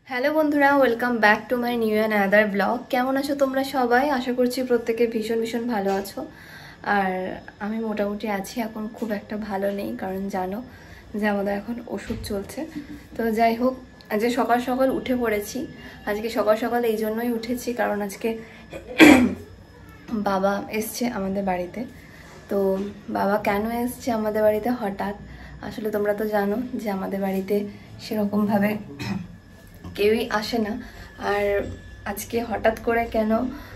Hello বন্ধুরা, welcome back to my new and other blog. কেমন আছো তোমরা সবাই? আশা করছি প্রত্যেকে ভীষণ ভীষণ ভালো আছো। আর আমি মোটামুটি আছি, এখন খুব একটা ভালো নেই, কারণ জানো যে আমাদের এখন ওষুধ চলছে। তো যাই হোক, আজকে সকাল সকাল উঠে পড়েছি। আজকে সকাল সকাল এই জন্যই উঠেছি কারণ আজকে বাবা এসছে আমাদের বাড়িতে। তো বাবা কেন এসছে আমাদের বাড়িতে হঠাৎ, আসলে তোমরা তো জানো যে আমাদের বাড়িতে সেরকমভাবে কেউই আসে না। আর আজকে হঠাৎ করে কেন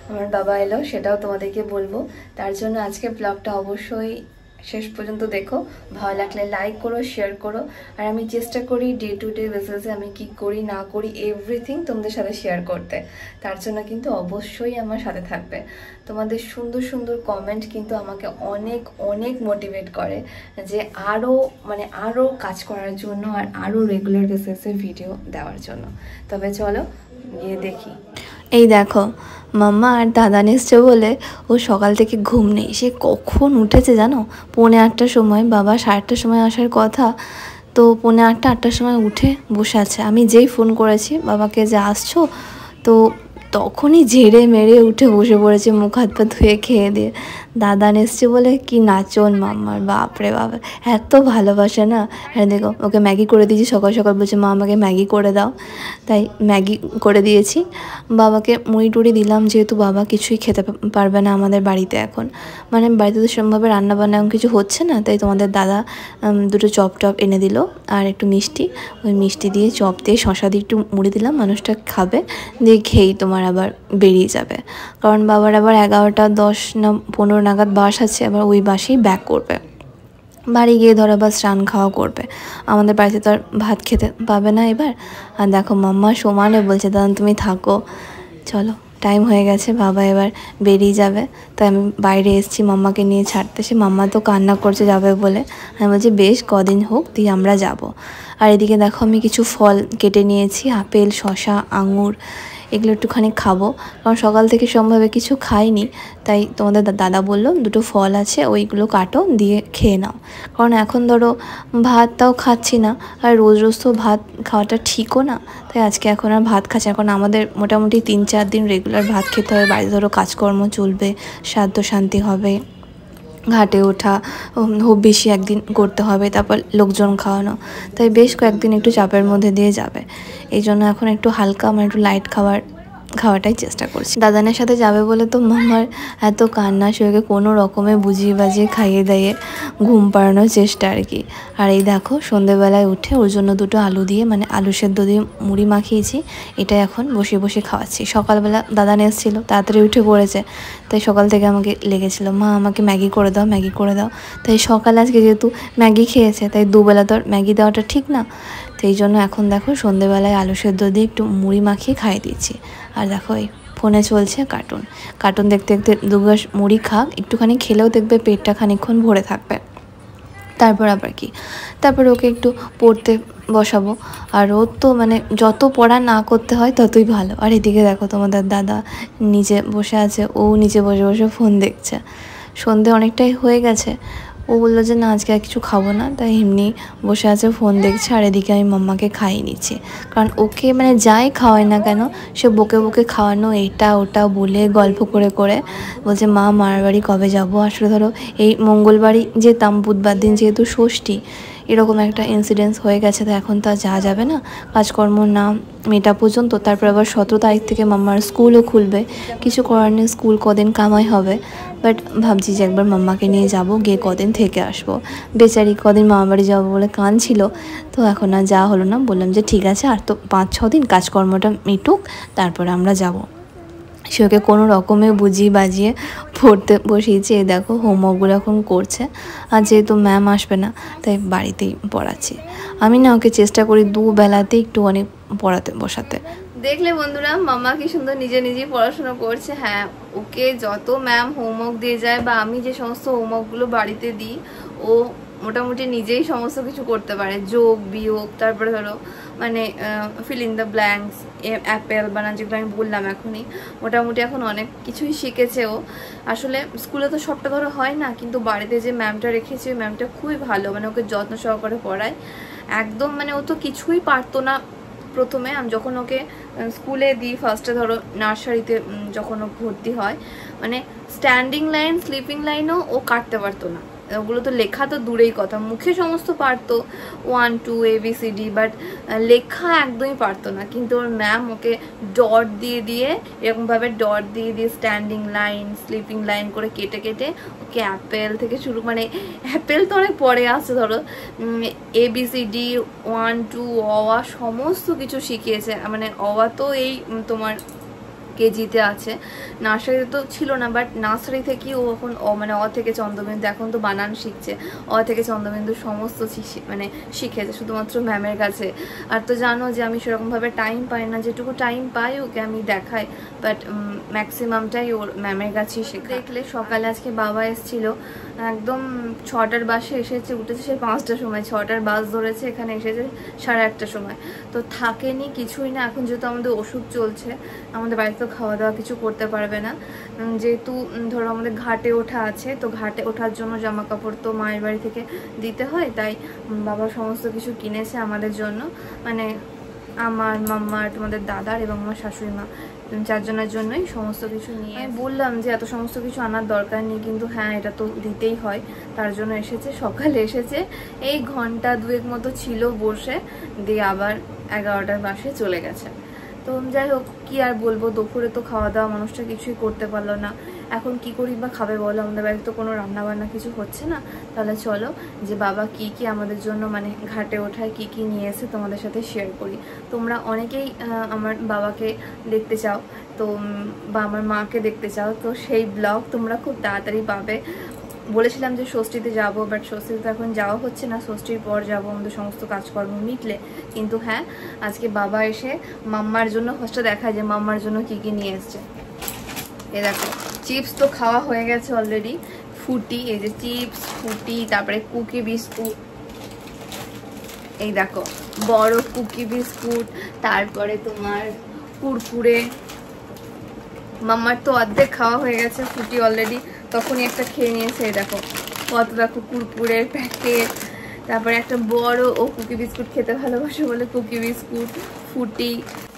আমার বাবা এলো সেটাও তোমাদেরকে বলবো। তার জন্য আজকে ব্লগটা অবশ্যই শেষ পর্যন্ত দেখো। ভালো লাগলে লাইক করো, শেয়ার করো। আর আমি চেষ্টা করি ডে টু ডে বেসিসে আমি কি করি না করি এভরিথিং তোমাদের সাথে শেয়ার করতে। তার জন্য কিন্তু অবশ্যই আমার সাথে থাকবে। তোমাদের সুন্দর সুন্দর কমেন্ট কিন্তু আমাকে অনেক অনেক মোটিভেট করে যে আরও কাজ করার জন্য আর আরও রেগুলার বেসিসে ভিডিও দেওয়ার জন্য। তবে চলো গিয়ে দেখি। এই দেখো, মাম্মা আর দাদা এসছে বলে ও সকাল থেকে ঘুম নেই। সে কখন উঠেছে জানো? 7:45টার সময়। বাবা 8:30টার সময় আসার কথা, তো 7:45-8টার সময় উঠে বসে আছে। আমি যেই ফোন করেছি বাবাকে যে আসছো, তো তখনই ঝেড়ে মেরে উঠে বসে পড়েছে, মুখ হাত পা ধুয়ে খেয়ে দিয়ে। দাদা এসছে বলে কি নাচন মাম্মার, বাপরে বাবা এত ভালোবাসে না। আর দেখো ওকে ম্যাগি করে দিয়েছি সকাল সকাল, বলছে মা আমাকে ম্যাগি করে দাও, তাই ম্যাগি করে দিয়েছি। বাবাকে মুড়ি টুড়ি দিলাম, যেহেতু বাবা কিছুই খেতে পারবে না আমাদের বাড়িতে এখন, মানে বাড়িতে তো সেরকমভাবে রান্নাবান্না এখন কিছু হচ্ছে না। তাই তোমাদের দাদা দুটো চপ টপ এনে দিল আর একটু মিষ্টি। ওই মিষ্টি দিয়ে চপ দিয়ে শশা দিয়ে একটু মুড়ি দিলাম, মানুষটা খাবে, দিয়ে খেয়েই তোমার আবার বেরিয়ে যাবে। কারণ বাবার আবার 11:10 না 15 নাগাদ বাস আছে, আবার ওই বাসেই ব্যাক করবে। বাড়ি গিয়ে ধরো আবার স্নান খাওয়া করবে। আমাদের বাড়িতে তো আর ভাত খেতে পাবে না এবার। আর দেখো মাম্মা সমানে বলছে দাদা তুমি থাকো, চলো টাইম হয়ে গেছে, বাবা এবার বেরিয়ে যাবে। তাই আমি বাইরে এসেছি মাম্মাকে নিয়ে ছাড়তে। সে মাম্মা তো কান্না করছে যাবে বলে। আমি বলছি বেশ কদিন হোক দিয়ে আমরা যাব। আর এদিকে দেখো আমি কিছু ফল কেটে নিয়েছি, আপেল, শশা, আঙুর, এগুলো একটুখানি খাবো, কারণ সকাল থেকে সম্ভবে কিছু খাইনি। তাই তোমাদের দাদা বললো দুটো ফল আছে ওইগুলো কাটো, দিয়ে খেয়ে নাও। কারণ এখন ধরো ভাতটাও খাচ্ছি না, আর রোজ রোজ তো ভাত খাওয়াটা ঠিকও না। তাই আজকে এখন আর ভাত খাচ্ছি। এখন আমাদের মোটামুটি 3-4 দিন রেগুলার ভাত খেতে হবে। বাড়িতে ধরো কাজকর্ম চলবে, শ্রাদ্ধ শান্তি হবে, ঘাটে ওঠা বেশি একদিন করতে হবে, তারপর লোকজন খাওয়ানো। তাই বেশ কয়েকদিন একটু চাপের মধ্যে দিয়ে যাবে। এই জন্য এখন একটু হালকা একটু লাইট খাওয়াটাই চেষ্টা করছি। দাদানের সাথে যাবে বলে তো মামার এত কান্না, সেটাকে কোনো রকমে বুঝিয়ে বাজিয়ে খাইয়ে দাইয়ে ঘুম পাড়ানোর চেষ্টা আর কি। আর এই দেখো সন্ধেবেলায় উঠে ওর জন্য দুটো আলু দিয়ে আলু সেদ্ধ দিয়ে মুড়ি মাখিয়েছি, এটা এখন বসে বসে খাওয়াচ্ছি। সকালবেলা দাদান এসেছিলো, তাড়াতাড়ি উঠে পড়েছে, তাই সকাল থেকে আমাকে লেগেছিল মা আমাকে ম্যাগি করে দাও, ম্যাগি করে দাও। তাই সকালে আজকে যেহেতু ম্যাগি খেয়েছে, তাই দুবেলা তো আর ম্যাগি দেওয়াটা ঠিক না। তো এই জন্য এখন দেখো সন্ধেবেলায় আলু সেদ্ধ দিয়ে একটু মুড়ি মাখিয়ে খাইয়ে দিচ্ছি। আর দেখো এই ফোনে চলছে কার্টুন দেখতে দেখতে দুগাস মুড়ি খাক, একটুখানি খেলেও দেখবে পেটটা খানিকক্ষণ ভরে থাকবে। তারপর আবার কি, তারপর ওকে একটু পড়তে বসাবো। আর ওর তো যত পড়া না করতে হয় ততই ভালো। আর এদিকে দেখো তোমাদের দাদা নিচে বসে আছে, ও নিচে বসে বসে ফোন দেখছে। সন্ধে অনেকটাই হয়ে গেছে, ও বললো যে না আজকে আর কিছু খাবো না, তাই এমনি বসে আছে ফোন দেখছে। আর এদিকে আমি মাম্মাকে খাইয়ে নিচ্ছি, কারণ ওকে যাই খাওয়াই না কেন সে বকে বকে খাওয়ানো, এটা ওটা বলে গল্প করে করে বলছে মা মামার বাড়ি কবে যাবো। আসলে ধরো এই মঙ্গলবারই যেতাম, বুধবার দিন যেহেতু ষষ্ঠী, এরকম একটা ইনসিডেন্স হয়ে গেছে। তো এখন তো আর যাওয়া যাবে না কাজকর্ম না মেটা পর্যন্ত। তারপর আবার 17 তারিখ থেকে মাম্মার স্কুলও খুলবে, কিছু করার নেই, স্কুল কদিন কামাই হবে। বাট ভাবছি যে একবার মাম্মাকে নিয়ে যাব, গিয়ে কদিন থেকে আসবো। বেচারি কদিন মামার বাড়ি যাবো বলে কাঁদছিল, তো এখন আর যাওয়া হলো না। বললাম যে ঠিক আছে আর তো 5-6 দিন কাজকর্মটা মিটুক, তারপরে আমরা যাব। সে ওকে কোনো রকমে বুঝিয়ে বাজিয়ে পড়তে বসিয়েছি। এই দেখো হোমওয়ার্কগুলো এখন করছে। আর যেহেতু ম্যাম আসবে না, তাই বাড়িতেই পড়াচ্ছি। আমি না ওকে চেষ্টা করি দুবেলাতেই একটু অনেক পড়াতে বসাতে। দেখলে বন্ধুরা মাম্মা কি সুন্দর নিজে নিজেই পড়াশোনা করছে। হ্যাঁ, ওকে যত ম্যাম হোমওয়ার্ক দিয়ে যায় বা আমি যে সমস্ত হোমওয়ার্কগুলো বাড়িতে দিই, ও মোটামুটি নিজেই সমস্ত কিছু করতে পারে, যোগ বিয়োগ, তারপরে ধরো মানে fill in the blanks, Apple বানান, যেগুলো আমি বললাম এখনই, মোটামুটি এখন অনেক কিছুই শিখেছে ও। আসলে স্কুলে তো সবটা ধরো হয় না, কিন্তু বাড়িতে যে ম্যামটা রেখেছে ওই ম্যামটা খুবই ভালো, মানে ওকে যত্ন সহকারে পড়ায় একদম। মানে ও তো কিছুই পারতো না প্রথমে, আমি যখন ওকে স্কুলে দিই ফার্স্টে ধরো নার্সারিতে যখন ও ভর্তি হয়, মানে স্ট্যান্ডিং লাইন স্লিপিং লাইনও ও কাটতে পারতো না। ওগুলো তো লেখা তো দূরেই কথা, মুখে সমস্ত পারতো 1 2 ABCD, বাট লেখা একদমই পারতো না। কিন্তু ওর ম্যাম ওকে ডট দিয়ে দিয়ে এরকমভাবে ডট দিয়ে দিয়ে স্ট্যান্ডিং লাইন স্লিপিং লাইন করে কেটে কেটে ওকে অ্যাপেল থেকে শুরু, মানে অ্যাপেল তো অনেক পরে আসছে, ধরো ABCD 1 2 অওয়া সমস্ত কিছু শিখিয়েছে। মানে অওয়া তো এই তোমার কেজিতে আছে, নার্সারিতে তো ছিল না, বাট নার্সারি থেকেই ও এখন মানে অ থেকে চন্দ্রবিন্দু, এখন তো বানান শিখছে, অ থেকে চন্দ্রবিন্দু সমস্ত মানে শিখেছে শুধুমাত্র ম্যামের কাছে। আর তো জানো যে আমি সেরকমভাবে টাইম পাই না, যেটুকু টাইম পাই ওকে আমি দেখাই, বাট ম্যাক্সিমামটাই ওর ম্যামের কাছেই শেখা। দেখলে সকালে আজকে বাবা এসেছিল, একদম 6টার বাসে এসেছে, উঠেছে সে 5টার সময়, 6টার বাস ধরেছে, এখানে এসেছে 1:30টার সময়, তো থাকেনি কিছুই না। এখন যেহেতু আমাদের ওষুধ চলছে, আমাদের বাড়িতে তো খাওয়া দাওয়া কিছু করতে পারবে না, যেহেতু ধরো আমাদের ঘাটে ওঠা আছে, তো ঘাটে ওঠার জন্য জামা কাপড় তো মায়ের বাড়ি থেকে দিতে হয়, তাই বাবা সমস্ত কিছু কিনেছে আমাদের জন্য, মানে আমার মাম্মার, তোমাদের দাদার এবং আমার শাশুড়ি মা 4 জনের জন্যই সমস্ত কিছু নিয়ে। আমি বললাম যে এত সমস্ত কিছু আনার দরকার নেই, কিন্তু হ্যাঁ এটা তো দিতেই হয়, তার জন্য এসেছে। সকালে এসেছে, এই ঘন্টা 2 মতো ছিল বসে, দিয়ে আবার 11টার বাসে চলে গেছে। তো যাই হোক, কি আর বলবো, দুপুরে তো খাওয়া দাওয়া মানুষটা কিছুই করতে পারলো না। এখন কি করি বা খাবে বলো, আমাদের বাড়িতে তো কোনো রান্না বান্না কিছু হচ্ছে না। তাহলে চলো যে বাবা কি কি আমাদের জন্য মানে ঘাটে ওঠায় কি কি নিয়ে এসে তোমাদের সাথে শেয়ার করি। তোমরা অনেকেই আমার বাবাকে দেখতে চাও, তো বা আমার মাকে দেখতে চাও, তো সেই ব্লগ তোমরা খুব তাড়াতাড়ি পাবে। বলেছিলাম যে ষষ্ঠীতে যাব, বাট ষষ্ঠীতে এখন যাওয়া হচ্ছে না, ষষ্ঠীর পর যাব আমাদের সমস্ত কাজকর্ম মিটলে। কিন্তু হ্যাঁ, আজকে বাবা এসে মাম্মার জন্য ফার্স্টে দেখায় যে মাম্মার জন্য কি কি নিয়ে এসছে। এ দেখো, চিপস তো খাওয়া হয়ে গেছে অলরেডি, ফুটি, এই যে চিপস ফুটি, তারপরে কুকি বিস্কুট, এই দেখো বড় কুকি বিস্কুট, তারপরে তোমার কুরকুরে। মাম্মার তো অর্ধেক খাওয়া হয়ে গেছে, ফুটি অলরেডি তখনই একটা খেয়ে নিয়েছে। এই দেখো কত, দেখো কুরকুরের প্যাকেট, তারপরে একটা বড়, ও কুকি বিস্কুট খেতে ভালোবাসে বলে কুকি বিস্কুট, ফুটি,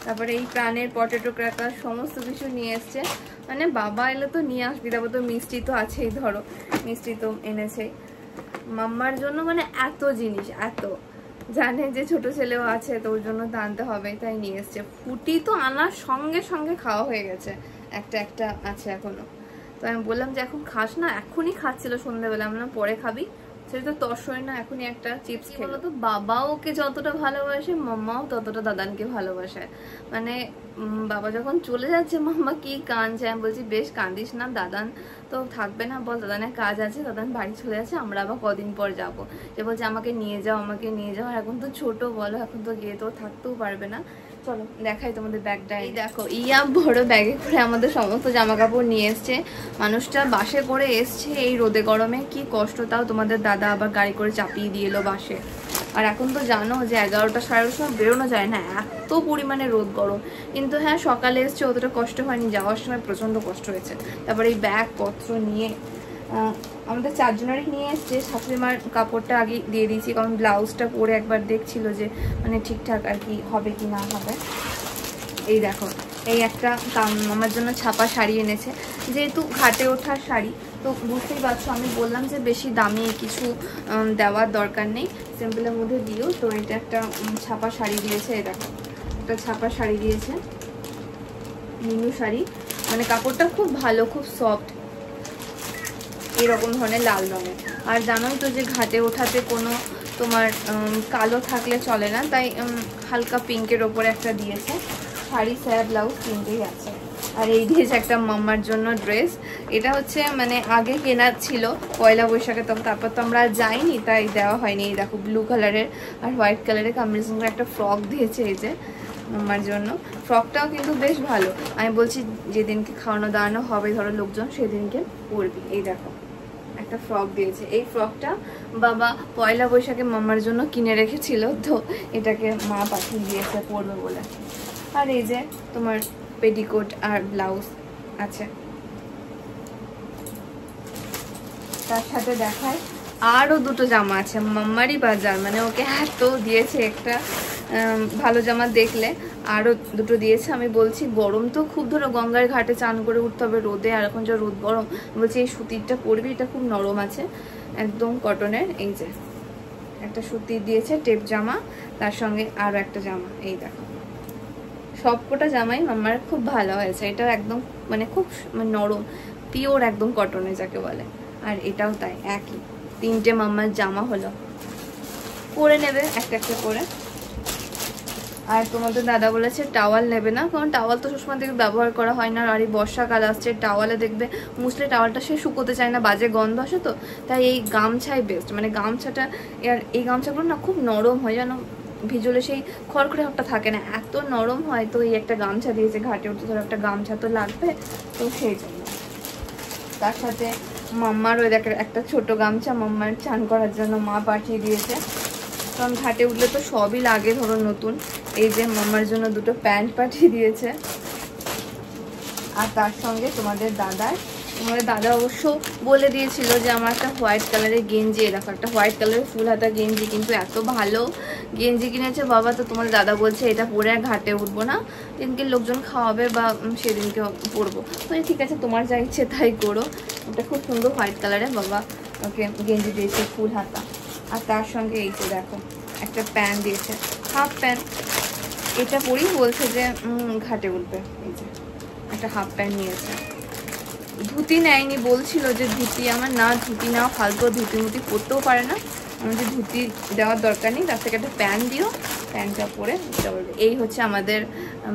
তারপরে এই প্রাণের পটেটো ক্র্যাকার, সমস্ত কিছু নিয়ে এসছে। মানে বাবা এলে তো নিয়ে আসবি, তারপর তো মিষ্টি তো আছেই, ধরো মিষ্টি তো এনেছেই মাম্মার জন্য, মানে এত জিনিস, এত জানে যে ছোট ছেলেও আছে, তো ওর জন্য তো আনতে হবে, তাই নিয়ে এসছে। ফুটি তো আনার সঙ্গে সঙ্গে খাওয়া হয়ে গেছে, একটা একটা আছে এখনো। তো আমি বললাম যে এখন খাস না, এখনই খাচ্ছিল সন্ধ্যাবেলা, আমরা পরে খাবি, সেটা তো তসই না, এখনই একটা চিপস খেলো। তো বাবাও ওকে যতটা ভালোবাসে, মাম্মাও ততটা দাদানকে ভালোবাসে। মানে বাবা যখন চলে যাচ্ছে মাম্মা কি কাঁদছে, আমি বলছি বেশ কাঁদিস না, দাদান তো থাকবে না, বল দাদানের কাজ আছে, দাদান বাড়ি চলে যাচ্ছে, আমরা আবার কদিন পর যাবো। যে বলছে আমাকে নিয়ে যাও, আমাকে নিয়ে যাও, এখন তো ছোট বলো, এখন তো গিয়ে তো থাকতেও পারবে না। চলো দেখাই তোমাদের ব্যাগটা, এই দেখো ইয়া বড় ব্যাগে করে আমাদের সমস্ত জামা কাপড় নিয়ে এসছে। মানুষটা বাসে করে এসছে এই রোদে গরমে, কি কষ্ট, তাও তোমাদের দাদা আবার গাড়ি করে চাপিয়ে দিয়ে এলো বাসে। আর এখন তো জানো যে 11টা 11:30 সময় বেরোনো যায় না, এত পরিমাণে রোদ গরম। কিন্তু হ্যাঁ সকালে এসছে, অতটা কষ্ট হয়নি, যাওয়ার সময় প্রচণ্ড কষ্ট হয়েছে। তারপরে এই ব্যাগ পত্র নিয়ে আমাদের 4 জনেরই নিয়ে এসছে। শাশুড়িমার কাপড়টা আগে দিয়ে দিয়েছি, কারণ ব্লাউজটা পরে একবার দেখছিল যে মানে ঠিকঠাক আর কি হবে কি না হবে। এই দেখো, এই একটা আমার জন্য ছাপা শাড়ি এনেছে, যেহেতু ঘাটে ওঠার শাড়ি, তো বুঝতেই পারছো আমি বললাম যে বেশি দামি কিছু দেওয়ার দরকার নেই, সিম্পলের মধ্যে দিও। তো এটা একটা ছাপা শাড়ি দিয়েছে, এই দেখো একটা ছাপা শাড়ি দিয়েছে, মিনু শাড়ি, মানে কাপড়টা খুব ভালো, খুব সফট, এরকম ধরনের লাল রঙের। আর জানোই তো যে ঘাটে ওঠাতে কোনো তোমার কালো থাকলে চলে না, তাই হালকা পিঙ্কের ওপরে একটা দিয়েছে। শাড়ি সায়া ব্লাউজ তিনটেই আছে। আর এই দিয়েছে একটা মাম্মার জন্য ড্রেস, এটা হচ্ছে মানে আগে কেনা ছিল পয়লা বৈশাখে, তারপর তো আমরা যাইনি, তাই দেওয়া হয়নি। এই দেখো ব্লু কালারের আর হোয়াইট কালারের কম্বিনেশন করে একটা ফ্রক দিয়েছে এই যে মাম্মার জন্য। ফ্রকটাও কিন্তু বেশ ভালো, আমি বলছি যেদিনকে খাওয়ানো দাওয়ানো হবে ধরো লোকজন, সেদিনকে পরবি। এই দেখো একটা একটা ফ্রক দিয়েছে। এই ফ্রকটা বাবা পয়লা বৈশাখে মাম্মার জন্য কিনে রেখেছিল, তো এটাকে মা পাঠিয়ে দিয়েছে পরবে বলে। আর এই যে তোমার পেটিকোট আর ব্লাউজ আছে। তার সাথে দেখায় আরও দুটো জামা আছে, মাম্মারই বাজার, মানে ওকে এত দিয়েছে। একটা ভালো জামা দেখলে আরও দুটো দিয়েছে। আমি বলছি গরম তো খুব, ধরো গঙ্গার ঘাটে চান করে উঠতে হবে রোদে, আর এখন যা রোদ গরম, বলছি এই সুতিরটা পরবি, এটা খুব নরম আছে, একদম কটনের। এই যে একটা সুতির দিয়েছে টেপ জামা, তার সঙ্গে আরও একটা জামা। এই দেখো সবকটা জামাই মাম্মার খুব ভালো হয়েছে। এটা একদম মানে খুব নরম, পিওর একদম কটনের যাকে বলে। আর এটাও তাই, একই, তিনটে মাম্মার জামা হলো, পরে নেবে একটা একটা করে। আর তোমাদের দাদা বলেছে টাওয়াল নেবে না, কারণ টাওয়াল তো সবসময় থেকে ব্যবহার করা হয় না। আর এই বর্ষাকাল আসছে, টাওয়ালে দেখবে মুসলে টাওয়ালটা সে শুকোতে চায় না, বাজে গন্ধ আসে, তো তাই এই গামছাই বেস্ট। মানে গামছাটা, আর এই গামছাগুলো না খুব নরম হয়, যেন ভিজলে সেই খড়খড়ে হাতটা থাকে না, এত নরম হয়। তো এই একটা গামছা দিয়েছে, ঘাটে উঠতে ধরো একটা গামছা তো লাগবে, তো সেই জন্য। তার সাথে মাম্মার ওই দেখ একটা ছোট গামছা মাম্মার চান করার জন্য মা পাঠিয়ে দিয়েছে, কারণ ঘাটে উঠলে তো সবই লাগে ধরো নতুন। এই যে মাম্মার জন্য দুটো প্যান্ট পাঠিয়ে দিয়েছে। আর তার সঙ্গে তোমাদের দাদা অবশ্য বলে দিয়েছিল যে আমার একটা হোয়াইট কালারের গেঞ্জি, দেখো একটা হোয়াইট কালারের ফুল হাতা গেঞ্জি, কিন্তু এত ভালো গেঞ্জি কিনেছে বাবা। তো তোমাদের দাদা বলছে এটা পরে আর ঘাটে উঠবো না, যেদিনকে লোকজন খাওয়াবে বা সেদিনকে পরবো। মানে ঠিক আছে, তোমার যা ইচ্ছে তাই করো। ওটা খুব সুন্দর হোয়াইট কালারের বাবা ওকে গেঞ্জি দিয়েছে ফুল হাতা। আর তার সঙ্গে এই যে দেখো একটা প্যান্ট দিয়েছে, হাফ প্যান্ট। এটা পরেই বলছে যে ঘাটে উঠবে। এই যে একটা হাফ প্যান্ট নিয়েছে। ধুতি নেয়নি, বলছিল যে ধুতি আমার না, ধুতি নাও ফালতু, ধুতি মুতি পরতেও পারে না, আমাদের ধুতি দেওয়ার দরকার নেই, তার থেকে একটা প্যান্ট দিও, প্যান্টটা পরে বলবে। এই হচ্ছে আমাদের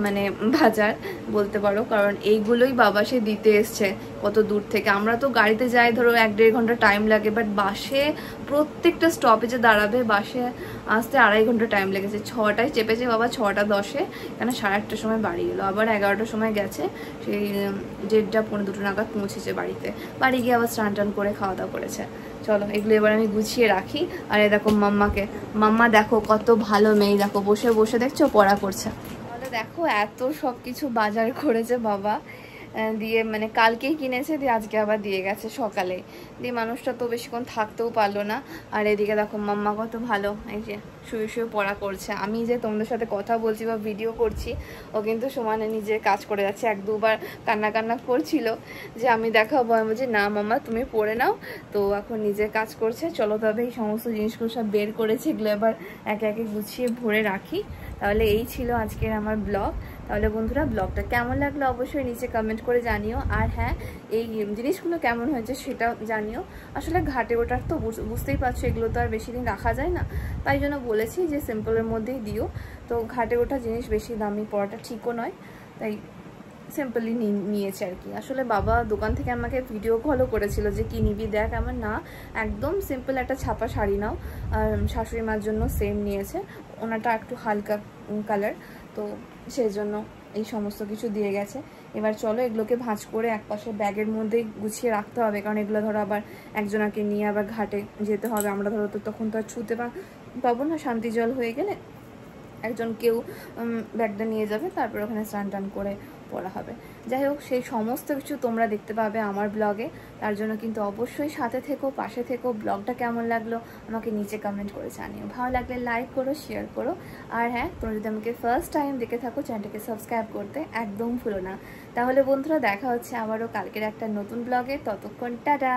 মানে বাজার বলতে পারো, কারণ এইগুলোই বাবা সে দিতে এসছে কত দূর থেকে। আমরা তো গাড়িতে যাই ধরো 1-1.5 ঘন্টা টাইম লাগে, বাট বাসে প্রত্যেকটা স্টপেজে দাঁড়াবে, বাসে আসতে 2.5 ঘন্টা টাইম লেগেছে। 6টায় চেপেছে বাবা, 6:10 কেন 8:30 সময় বাড়ি এলো, আবার 11টার সময় গেছে, সেই 1:30-1:45 নাগাদ পৌঁছেছে বাড়িতে। বাড়ি গিয়ে আবার স্নান টান করে খাওয়া দাওয়া করেছে। চলো এগুলো এবার আমি গুছিয়ে রাখি। আর এই দেখো মাম্মা দেখো কত ভালো মেয়ে, দেখো বসে বসে দেখছো পড়া করছে। তাহলে দেখো এত সব কিছু বাজার করেছে বাবা, দিয়ে মানে কালকেই কিনেছে, দিয়ে আজকে আবার দিয়ে গেছে সকালে। দিয়ে মানুষটা তো বেশিক্ষণ থাকতেও পারলো না। আর এদিকে দেখো মাম্মা কত ভালো, এই যে শুয়ে শুয়ে পড়া করছে। আমি যে তোমাদের সাথে কথা বলছি বা ভিডিও করছি, ও কিন্তু সমানে নিজে কাজ করে যাচ্ছে। 1-2 বার কান্না করছিল যে আমি দেখাবো, আমি বলছি না মাম্মা তুমি পড়ে নাও। তো এখন নিজে কাজ করছে। চলো তবে এই সমস্ত জিনিসগুলো সব বের করেছে, এগুলো এবার একে একে গুছিয়ে ভরে রাখি। তাহলে এই ছিল আজকের আমার ব্লগ। তাহলে বন্ধুরা ব্লগটা কেমন লাগলো অবশ্যই নিচে কমেন্ট করে জানিও। আর হ্যাঁ, এই জিনিসগুলো কেমন হয়েছে সেটাও জানিও। আসলে ঘাটে ওঠার তো বুঝতেই পারছো, এগুলো তো আর বেশি দিন রাখা যায় না, তাই জন্য বলেছি যে সিম্পলের মধ্যেই দিও। তো ঘাটে ওঠা জিনিস বেশি দামি পড়াটা ঠিকও নয়, তাই সিম্পলি নিয়েছে আর কি। আসলে বাবা দোকান থেকে আমাকে ভিডিও কলও করেছিল যে কি নিবি দেখ, আমার না একদম সিম্পল একটা ছাপা শাড়ি নাও। আর শাশুড়ি মার জন্য সেম নিয়েছে, ওনাটা একটু হালকা কালার, তো সেই জন্য এই সমস্ত কিছু দিয়ে গেছে। এবার চলো এগুলোকে ভাঁজ করে একপাশে ব্যাগের মধ্যে গুছিয়ে রাখতে হবে, কারণ এগুলো ধরো আবার একজনাকে নিয়ে আবার ঘাটে যেতে হবে। আমরা ধরো তো তখন তো আর ছুতে পাবো না, শান্তি জল হয়ে গেলে কেউ ব্যাগটা নিয়ে যাবে, তারপর ওখানে স্নান টান করে পড়া হবে। যাই হোক, সেই সমস্ত কিছু তোমরা দেখতে পাবে আমার ব্লগে। তার জন্য কিন্তু অবশ্যই সাথে থেকো, পাশে থেকো। ব্লগটা কেমন লাগলো আমাকে নিচে কমেন্ট করে জানিও। ভালো লাগলে লাইক করো, শেয়ার করো। আর হ্যাঁ, তোমরা যদি আমাকে ফার্স্ট টাইম দেখে থাকো, চ্যানেলটাকে সাবস্ক্রাইব করতে একদম ভুলো না। তাহলে বন্ধুরা দেখা হচ্ছে আবারও কালকের একটা নতুন ব্লগে। ততক্ষণ টাটা।